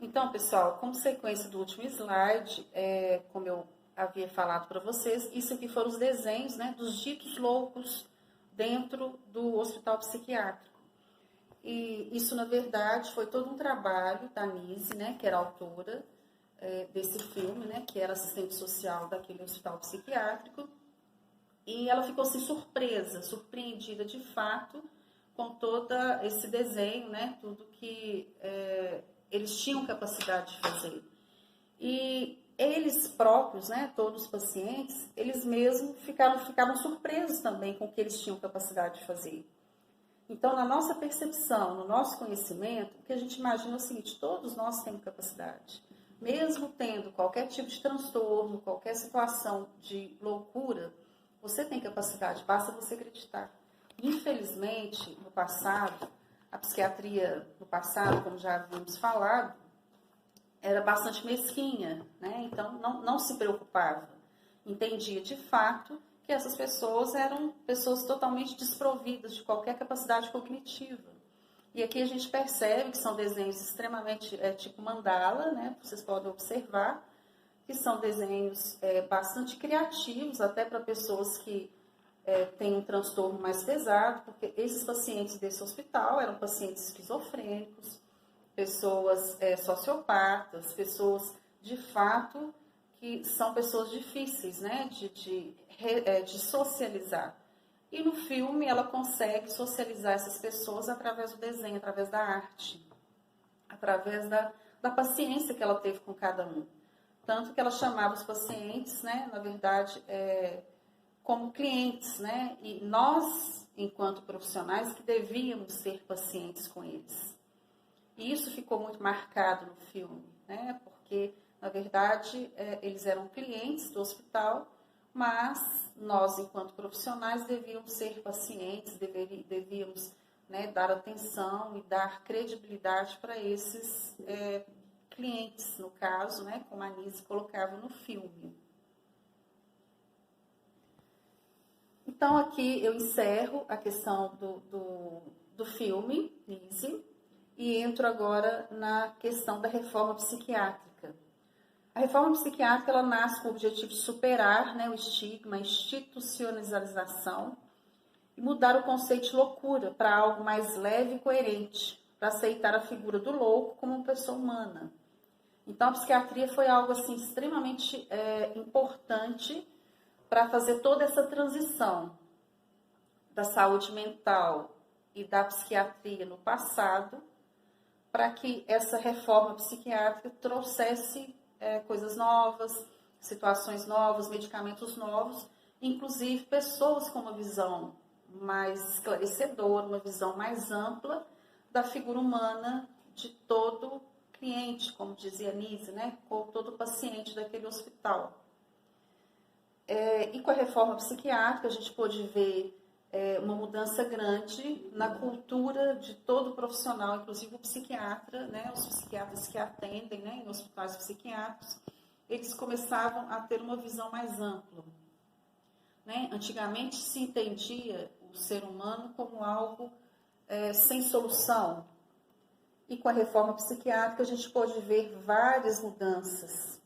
Então, pessoal, como sequência do último slide, como eu havia falado para vocês, isso aqui foram os desenhos, né, dos ditos loucos dentro do hospital psiquiátrico. E isso, na verdade, foi todo um trabalho da Nise, né, que era autora desse filme, né, que era assistente social daquele hospital psiquiátrico. E ela ficou assim, surpreendida de fato com todo esse desenho, né, tudo que eles tinham capacidade de fazer. E eles próprios, né, todos os pacientes, eles mesmos ficaram surpresos também com o que eles tinham capacidade de fazer. Então, na nossa percepção, no nosso conhecimento, o que a gente imagina é o seguinte: todos nós temos capacidade. Mesmo tendo qualquer tipo de transtorno, qualquer situação de loucura, você tem capacidade, basta você acreditar. Infelizmente, no passado, a psiquiatria no passado, como já havíamos falado, era bastante mesquinha, né? Então não se preocupava. Entendia de fato que essas pessoas eram pessoas totalmente desprovidas de qualquer capacidade cognitiva. E aqui a gente percebe que são desenhos extremamente tipo mandala, né? Vocês podem observar que são desenhos bastante criativos, até para pessoas que têm um transtorno mais pesado, porque esses pacientes desse hospital eram pacientes esquizofrênicos, pessoas sociopatas, pessoas de fato que são pessoas difíceis, né, de socializar. E no filme ela consegue socializar essas pessoas através do desenho, através da arte, através da paciência que ela teve com cada um. Tanto que ela chamava os pacientes, né, na verdade, como clientes, né, e nós, enquanto profissionais, que devíamos ser pacientes com eles. E isso ficou muito marcado no filme, né? Porque, na verdade, eles eram clientes do hospital, mas nós, enquanto profissionais, devíamos ser pacientes, devíamos, né, dar atenção e dar credibilidade para esses clientes, no caso, né, como a Nise colocava no filme. Então, aqui eu encerro a questão do filme, Nise, e entro agora na questão da reforma psiquiátrica. A reforma psiquiátrica ela nasce com o objetivo de superar, né, o estigma, a institucionalização e mudar o conceito de loucura para algo mais leve e coerente, para aceitar a figura do louco como uma pessoa humana. Então, a psiquiatria foi algo assim, extremamente importante para fazer toda essa transição da saúde mental e da psiquiatria no passado, para que essa reforma psiquiátrica trouxesse coisas novas, situações novas, medicamentos novos, inclusive pessoas com uma visão mais esclarecedora, uma visão mais ampla da figura humana de todo cliente, como dizia a Nise, né? Ou todo paciente daquele hospital. E com a reforma psiquiátrica a gente pôde ver uma mudança grande na cultura de todo profissional, inclusive o psiquiatra, né, os psiquiatras que atendem, né, em hospitais psiquiátricos, eles começavam a ter uma visão mais ampla. Né? Antigamente se entendia o ser humano como algo sem solução. E com a reforma psiquiátrica a gente pôde ver várias mudanças.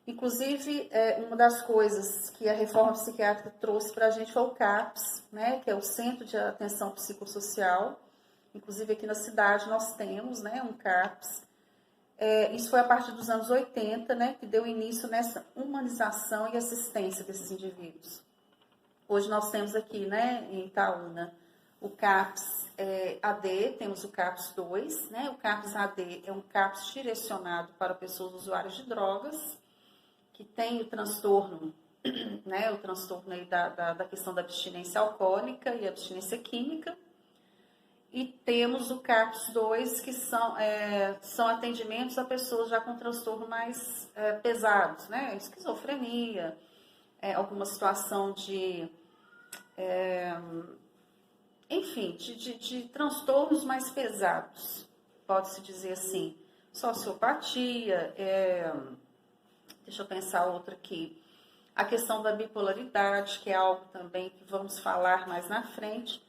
Inclusive, uma das coisas que a reforma psiquiátrica trouxe para a gente foi o CAPS, né, que é o Centro de Atenção Psicossocial. Inclusive, aqui na cidade nós temos, né, um CAPS. Isso foi a partir dos anos 80, né, que deu início nessa humanização e assistência desses indivíduos. Hoje nós temos aqui, né, em Itaúna, o CAPS AD, temos o CAPS 2. Né, o CAPS AD é um CAPS direcionado para pessoas usuárias de drogas, que tem o transtorno, né, o transtorno aí da questão da abstinência alcoólica e abstinência química. E temos o CAPS 2, que são atendimentos a pessoas já com transtorno mais pesados, né, esquizofrenia, alguma situação enfim, de transtornos mais pesados, pode-se dizer assim, sociopatia, deixa eu pensar outra aqui. A questão da bipolaridade, que é algo também que vamos falar mais na frente.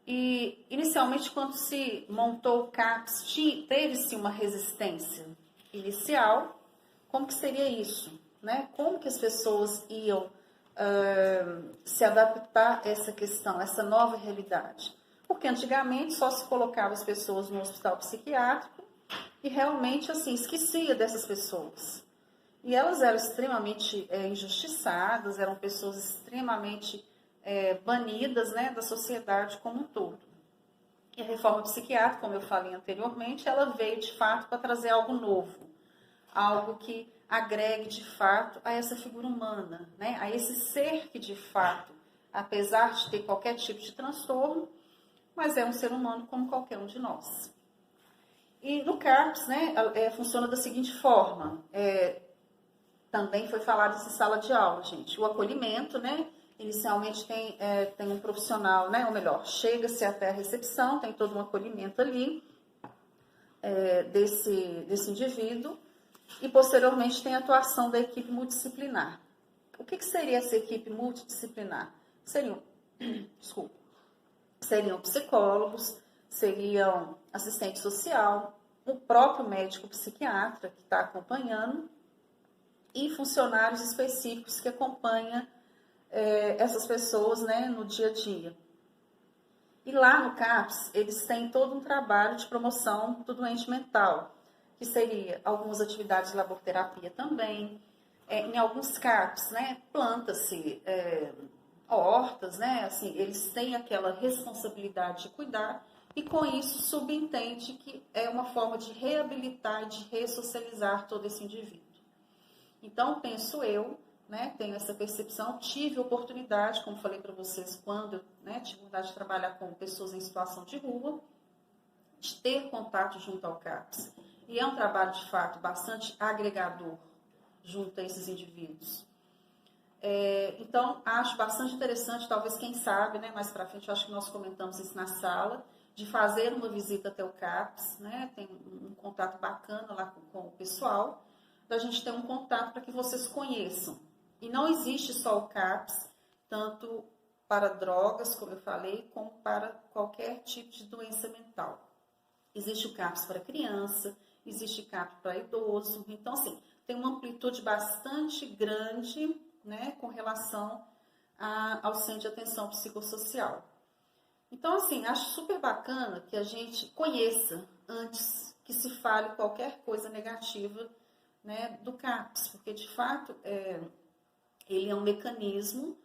E, inicialmente, quando se montou o CAPS, teve-se uma resistência inicial. Como que seria isso? Né? Como que as pessoas iam se adaptar a essa questão, a essa nova realidade? Porque antigamente só se colocava as pessoas no hospital psiquiátrico e realmente assim esquecia dessas pessoas. E elas eram extremamente injustiçadas, eram pessoas extremamente banidas, né, da sociedade como um todo. E a reforma psiquiátrica, como eu falei anteriormente, ela veio de fato para trazer algo novo, algo que agregue de fato a essa figura humana, né, a esse ser que de fato, apesar de ter qualquer tipo de transtorno, mas é um ser humano como qualquer um de nós. E no CAPS, né, funciona da seguinte forma, também foi falado em sala de aula, gente, o acolhimento, né, inicialmente tem um profissional, né, ou melhor, chega-se até a recepção, tem todo um acolhimento ali desse indivíduo, e posteriormente tem a atuação da equipe multidisciplinar. O que seria essa equipe multidisciplinar? Seriam psicólogos, seriam assistente social, o próprio médico psiquiatra que está acompanhando e funcionários específicos que acompanham essas pessoas, né, no dia a dia. E lá no CAPS, eles têm todo um trabalho de promoção do doente mental, que seria algumas atividades de laboterapia também. Em alguns CAPS, né, planta-se hortas, né, assim, eles têm aquela responsabilidade de cuidar e com isso subentende que é uma forma de reabilitar e de ressocializar todo esse indivíduo. Então, penso eu, né, tenho essa percepção, tive oportunidade, como falei para vocês, quando eu tive oportunidade de trabalhar com pessoas em situação de rua, de ter contato junto ao CAPS. E é um trabalho, de fato, bastante agregador junto a esses indivíduos. Então, acho bastante interessante, talvez, quem sabe, né, mais para frente, eu acho que nós comentamos isso na sala, de fazer uma visita até o CAPS, né, tem um contato bacana lá com o pessoal, da gente ter um contato para que vocês conheçam. E não existe só o CAPS, tanto para drogas, como eu falei, como para qualquer tipo de doença mental. Existe o CAPS para criança, existe o CAPS para idoso. Então, assim, tem uma amplitude bastante grande, né, com relação ao Centro de Atenção Psicossocial. Então, assim, acho super bacana que a gente conheça antes que se fale qualquer coisa negativa, né, do CAPS, porque de fato ele é um mecanismo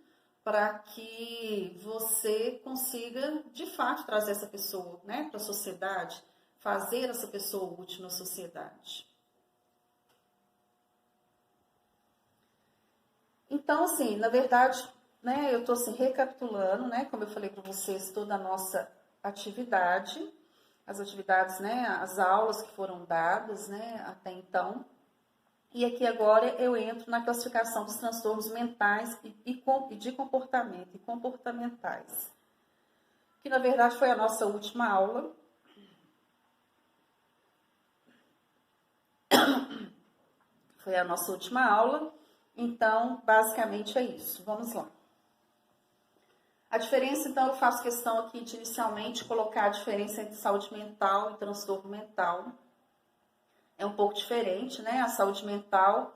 para que você consiga de fato trazer essa pessoa, né, para a sociedade, fazer essa pessoa útil na sociedade. Então, assim, na verdade, né, eu estou assim, recapitulando, né, como eu falei para vocês, toda a nossa atividade, as atividades, né, as aulas que foram dadas, né, até então. E aqui agora eu entro na classificação dos transtornos mentais e de comportamento e comportamentais, que na verdade foi a nossa última aula. Foi a nossa última aula, então basicamente é isso. Vamos lá. A diferença, então, eu faço questão aqui de inicialmente colocar a diferença entre saúde mental e transtorno mental. É um pouco diferente, né? A saúde mental,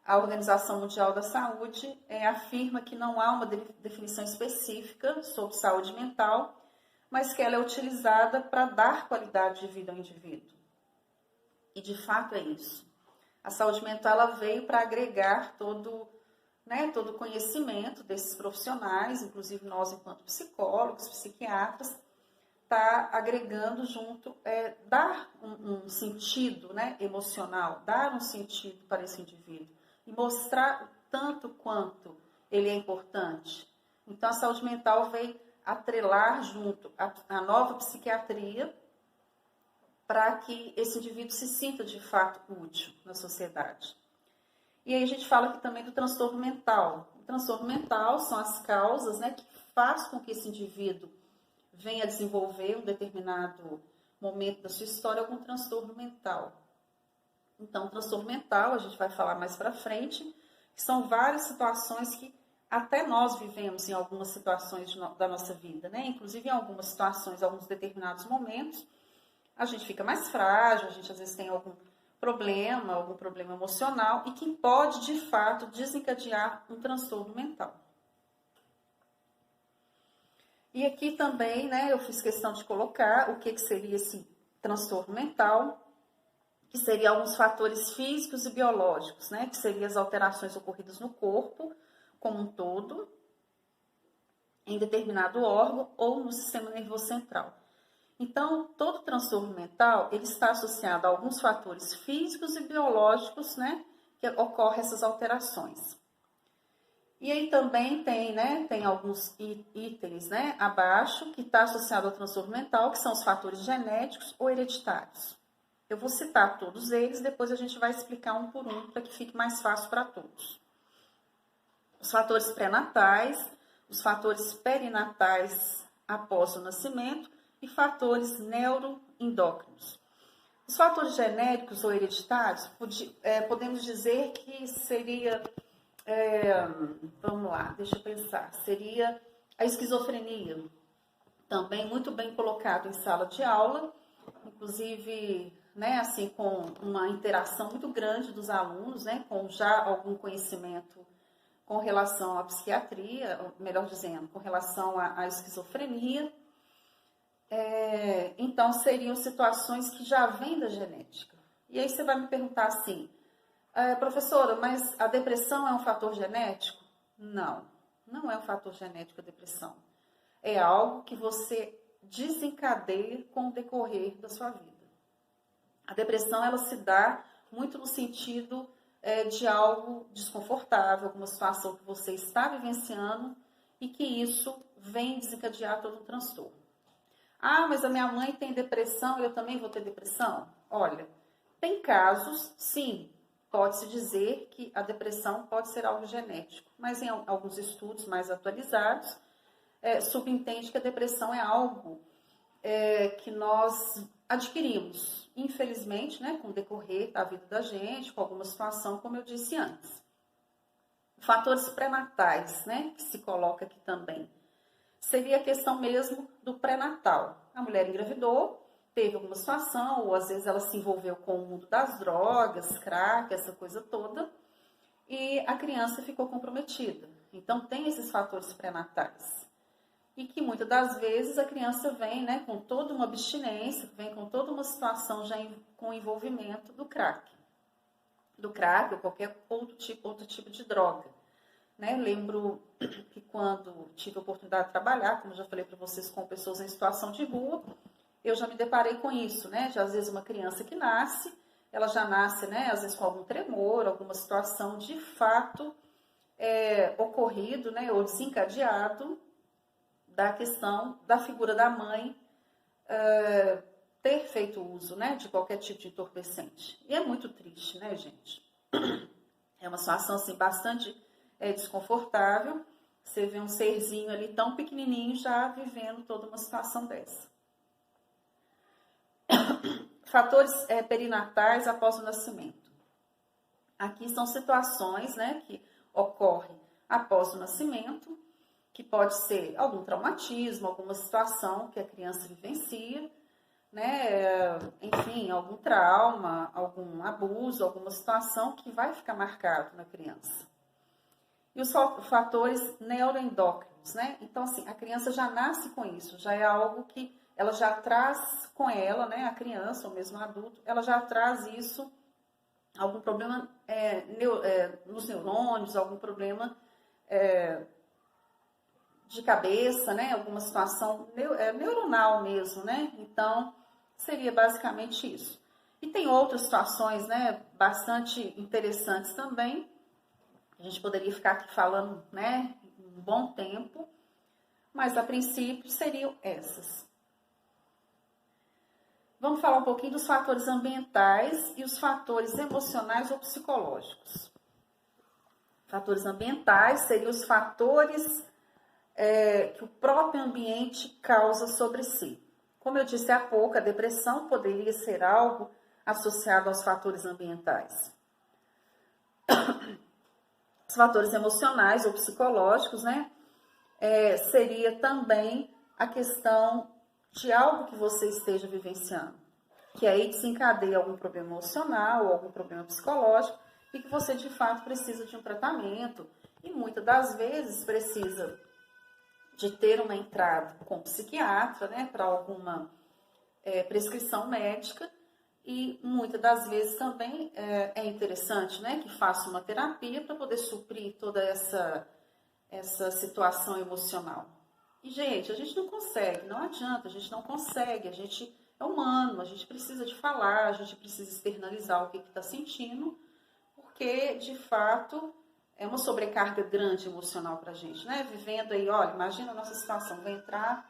a Organização Mundial da Saúde afirma que não há uma definição específica sobre saúde mental, mas que ela é utilizada para dar qualidade de vida ao indivíduo. E de fato é isso. A saúde mental ela veio para agregar todo o conhecimento desses profissionais, inclusive nós enquanto psicólogos, psiquiatras, está agregando junto, dar um sentido, né, emocional, dar um sentido para esse indivíduo e mostrar tanto quanto ele é importante. Então, a saúde mental veio atrelar junto a nova psiquiatria para que esse indivíduo se sinta de fato útil na sociedade. E aí a gente fala aqui também do transtorno mental. O transtorno mental são as causas, né, que faz com que esse indivíduo venha a desenvolver um determinado momento da sua história algum transtorno mental. Então, o transtorno mental, a gente vai falar mais para frente, que são várias situações que até nós vivemos em algumas situações da nossa vida, né? Inclusive em algumas situações, alguns determinados momentos, a gente fica mais frágil, a gente às vezes tem algum problema emocional e que pode, de fato, desencadear um transtorno mental. E aqui também, né, eu fiz questão de colocar o que seria esse transtorno mental, que seriam alguns fatores físicos e biológicos, né, que seriam as alterações ocorridas no corpo como um todo, em determinado órgão ou no sistema nervoso central. Então, todo transtorno mental, ele está associado a alguns fatores físicos e biológicos, né, que ocorrem essas alterações. E aí também tem, né, tem alguns itens, né, abaixo, que está associado ao transtorno mental, que são os fatores genéticos ou hereditários. Eu vou citar todos eles, depois a gente vai explicar um por um, para que fique mais fácil para todos. Os fatores pré-natais, os fatores perinatais após o nascimento e fatores neuroendócrinos. Os fatores genéricos ou hereditários, podemos dizer que seria, vamos lá, deixa eu pensar, seria a esquizofrenia, também muito bem colocado em sala de aula, inclusive, né, assim, com uma interação muito grande dos alunos, né, com já algum conhecimento com relação à psiquiatria, melhor dizendo, com relação à esquizofrenia. Então, seriam situações que já vêm da genética. E aí você vai me perguntar assim, professora, mas a depressão é um fator genético? Não, não é um fator genético a depressão. É algo que você desencadeia com o decorrer da sua vida. A depressão, ela se dá muito no sentido de algo desconfortável, alguma situação que você está vivenciando e que isso vem desencadear todo um transtorno. Ah, mas a minha mãe tem depressão e eu também vou ter depressão? Olha, tem casos, sim, pode-se dizer que a depressão pode ser algo genético, mas em alguns estudos mais atualizados, subentende que a depressão é algo que nós adquirimos, infelizmente, né, com o decorrer da vida da gente, com alguma situação, como eu disse antes. Fatores pré-natais, né, que se coloca aqui também, seria a questão mesmo do pré-natal. A mulher engravidou, teve alguma situação, ou às vezes ela se envolveu com o mundo das drogas, crack, essa coisa toda, e a criança ficou comprometida. Então, tem esses fatores pré-natais. E que muitas das vezes a criança vem, né, com toda uma abstinência, vem com toda uma situação já com envolvimento do crack. Do crack ou qualquer outro tipo de droga. Né? Lembro que quando tive a oportunidade de trabalhar, como eu já falei para vocês, com pessoas em situação de rua, eu já me deparei com isso, né? De, às vezes uma criança que nasce, ela já nasce, né, às vezes com algum tremor, alguma situação de fato ocorrido, né, ou desencadeado da questão da figura da mãe ter feito uso, né, de qualquer tipo de entorpecente. E é muito triste, né, gente? É uma situação assim bastante desconfortável. Você vê um serzinho ali tão pequenininho já vivendo toda uma situação dessa. Fatores perinatais após o nascimento. Aqui são situações, né, que ocorrem após o nascimento, que pode ser algum traumatismo, alguma situação que a criança vivencia, né, enfim, algum trauma, algum abuso, alguma situação que vai ficar marcado na criança. E os fatores neuroendócrinos, né? Então, assim, a criança já nasce com isso, já é algo que ela já traz com ela, né? A criança, ou mesmo o adulto, ela já traz isso, algum problema nos neurônios, algum problema de cabeça, né? Alguma situação neuronal mesmo, né? Então, seria basicamente isso. E tem outras situações, né? Bastante interessantes também. A gente poderia ficar aqui falando, né? Um bom tempo, mas a princípio seriam essas. Vamos falar um pouquinho dos fatores ambientais e os fatores emocionais ou psicológicos. Fatores ambientais seriam os fatores que o próprio ambiente causa sobre si. Como eu disse há pouco, a depressão poderia ser algo associado aos fatores ambientais. Os fatores emocionais ou psicológicos, né? Seria também a questão de algo que você esteja vivenciando, que aí desencadeia algum problema emocional ou algum problema psicológico e que você de fato precisa de um tratamento e muitas das vezes precisa de ter uma entrada com o psiquiatra, né, para alguma prescrição médica e muitas das vezes também é interessante, né, que faça uma terapia para poder suprir toda essa situação emocional. E, gente, a gente não consegue, não adianta, a gente não consegue, a gente é humano, a gente precisa de falar, a gente precisa externalizar o que está sentindo, porque, de fato, é uma sobrecarga grande emocional para a gente, né? Vivendo aí, olha, imagina a nossa situação, vai entrar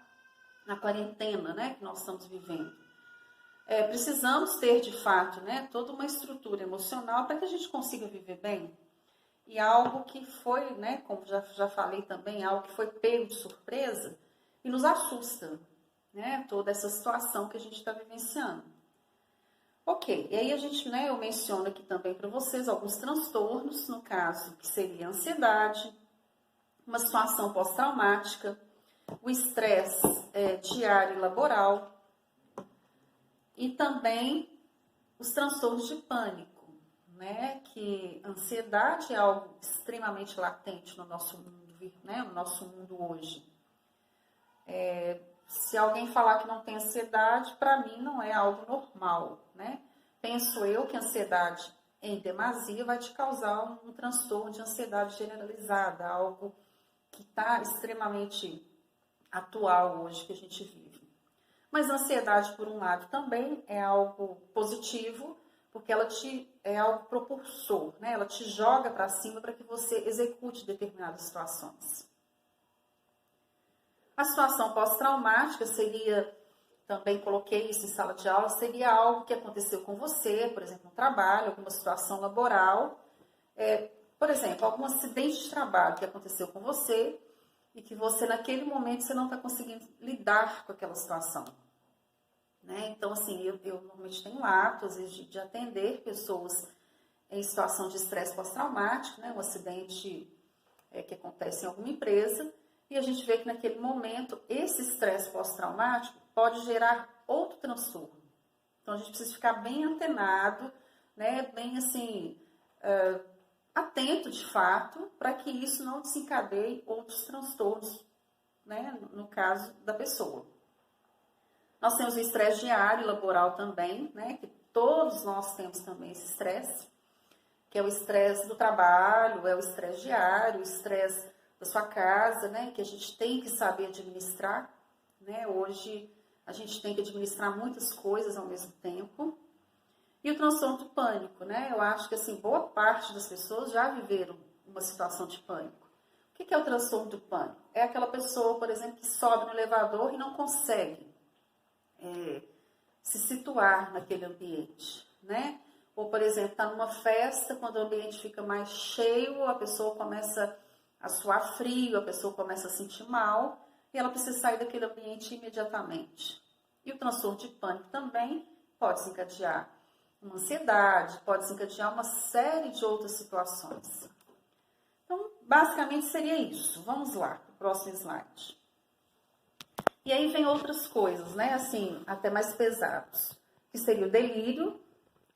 na quarentena, né, que nós estamos vivendo. Precisamos ter, de fato, né, toda uma estrutura emocional para que a gente consiga viver bem. E algo que foi, né, como já falei também, algo que foi pego de surpresa e nos assusta, né, toda essa situação que a gente está vivenciando. Ok, e aí a gente, né, eu menciono aqui também para vocês alguns transtornos, no caso, que seria a ansiedade, uma situação pós-traumática, o estresse diário e laboral e também os transtornos de pânico. Né, que ansiedade é algo extremamente latente no nosso mundo, né, no nosso mundo hoje. Se alguém falar que não tem ansiedade, para mim não é algo normal, né? Penso eu que a ansiedade em demasia vai te causar um transtorno de ansiedade generalizada, algo que está extremamente atual hoje que a gente vive. Mas a ansiedade, por um lado, também é algo positivo, porque ela é algo propulsor, né? Ela te joga para cima para que você execute determinadas situações. A situação pós-traumática seria, também coloquei isso em sala de aula, seria algo que aconteceu com você, por exemplo, no trabalho, alguma situação laboral, por exemplo, algum acidente de trabalho que aconteceu com você e que você, naquele momento, você não está conseguindo lidar com aquela situação. Né? Então, assim, eu normalmente tenho hábito, às vezes, de atender pessoas em situação de estresse pós-traumático, né? Um acidente que acontece em alguma empresa, e a gente vê que naquele momento, esse estresse pós-traumático pode gerar outro transtorno. Então, a gente precisa ficar bem antenado, né? Bem, assim, atento, de fato, para que isso não desencadeie outros transtornos, né? No caso da pessoa. Nós temos o estresse diário e laboral também, né? Que todos nós temos também esse estresse, que é o estresse do trabalho, é o estresse diário, o estresse da sua casa, né? Que a gente tem que saber administrar, né? Hoje a gente tem que administrar muitas coisas ao mesmo tempo. E o transtorno do pânico, né? Eu acho que, assim, boa parte das pessoas já viveram uma situação de pânico. O que é o transtorno do pânico? É aquela pessoa, por exemplo, que sobe no elevador e não consegue se situar naquele ambiente, né? Ou, por exemplo, está numa festa, quando o ambiente fica mais cheio, a pessoa começa a suar frio, a pessoa começa a sentir mal, e ela precisa sair daquele ambiente imediatamente. E o transtorno de pânico também pode desencadear uma ansiedade, pode desencadear uma série de outras situações. Então, basicamente seria isso. Vamos lá, para o próximo slide. E aí vem outras coisas, né, assim, até mais pesados, que seria o delírio,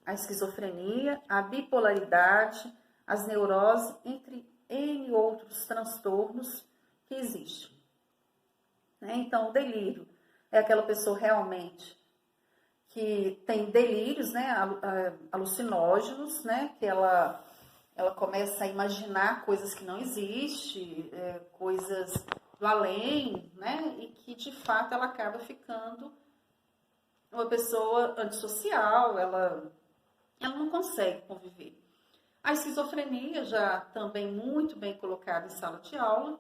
a esquizofrenia, a bipolaridade, as neuroses, entre N outros transtornos que existem. Né? Então, o delírio é aquela pessoa realmente que tem delírios, né, alucinógenos, né, que ela começa a imaginar coisas que não existem, coisas do além, né, e que de fato ela acaba ficando uma pessoa antissocial, ela não consegue conviver. A esquizofrenia, já também muito bem colocada em sala de aula,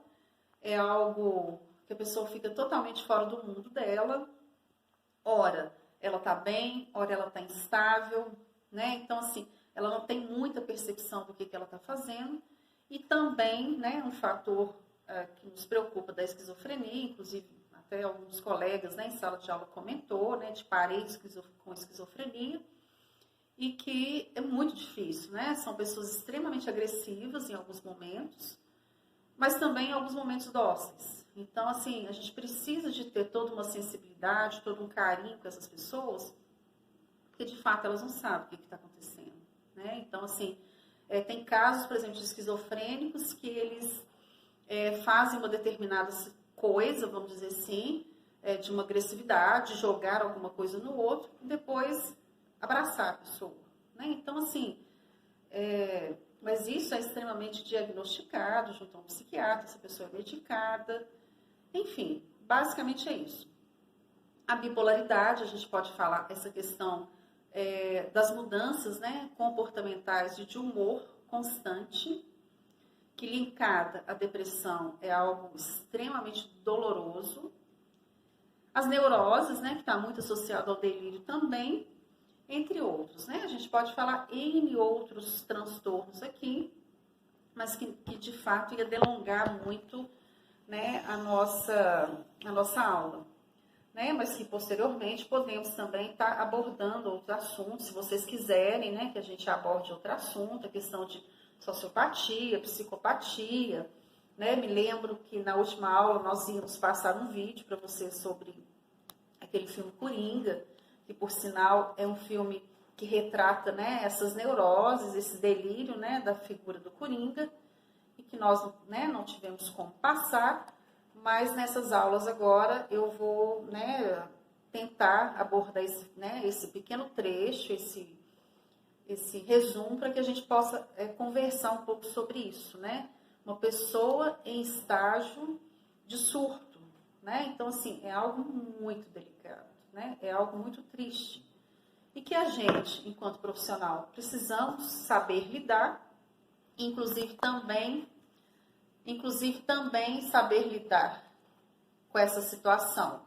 é algo que a pessoa fica totalmente fora do mundo dela. Ora, ela está bem, ora ela está instável, né? Então, assim, ela não tem muita percepção do que ela está fazendo. E também, né, um fator que nos preocupa da esquizofrenia, inclusive até alguns colegas, né, em sala de aula comentou, né, de parentes com esquizofrenia. e que é muito difícil, né? São pessoas extremamente agressivas em alguns momentos, mas também em alguns momentos dóceis. Então, assim, a gente precisa de ter toda uma sensibilidade, todo um carinho com essas pessoas, porque de fato elas não sabem o que está acontecendo, né? Então, assim, tem casos, por exemplo, de esquizofrênicos que eles fazem uma determinada coisa, vamos dizer assim, de uma agressividade, jogar alguma coisa no outro e depois abraçar a pessoa, né? Então, assim, mas isso é extremamente diagnosticado junto a um psiquiatra, essa pessoa é medicada, enfim, basicamente é isso. A bipolaridade, a gente pode falar essa questão das mudanças, né, comportamentais e de humor constante, que linkada à depressão é algo extremamente doloroso. As neuroses, né, que está muito associado ao delírio também, entre outros, né? A gente pode falar N outros transtornos aqui, mas que de fato ia delongar muito, né, a nossa aula. Né? Mas que posteriormente podemos também estar abordando outros assuntos, se vocês quiserem, né, que a gente aborde outro assunto, a questão de sociopatia, psicopatia, né? Me lembro que na última aula nós íamos passar um vídeo para vocês sobre aquele filme Coringa, que por sinal é um filme que retrata, né, essas neuroses, esse delírio, né, da figura do Coringa, e que nós, né, não tivemos como passar, mas nessas aulas agora eu vou, né, tentar abordar esse, né, esse pequeno trecho, esse resumo, para que a gente possa conversar um pouco sobre isso, né? Uma pessoa em estágio de surto, né? Então, assim, é algo muito delicado, né? É algo muito triste. E que a gente, enquanto profissional, precisamos saber lidar, inclusive também saber lidar com essa situação.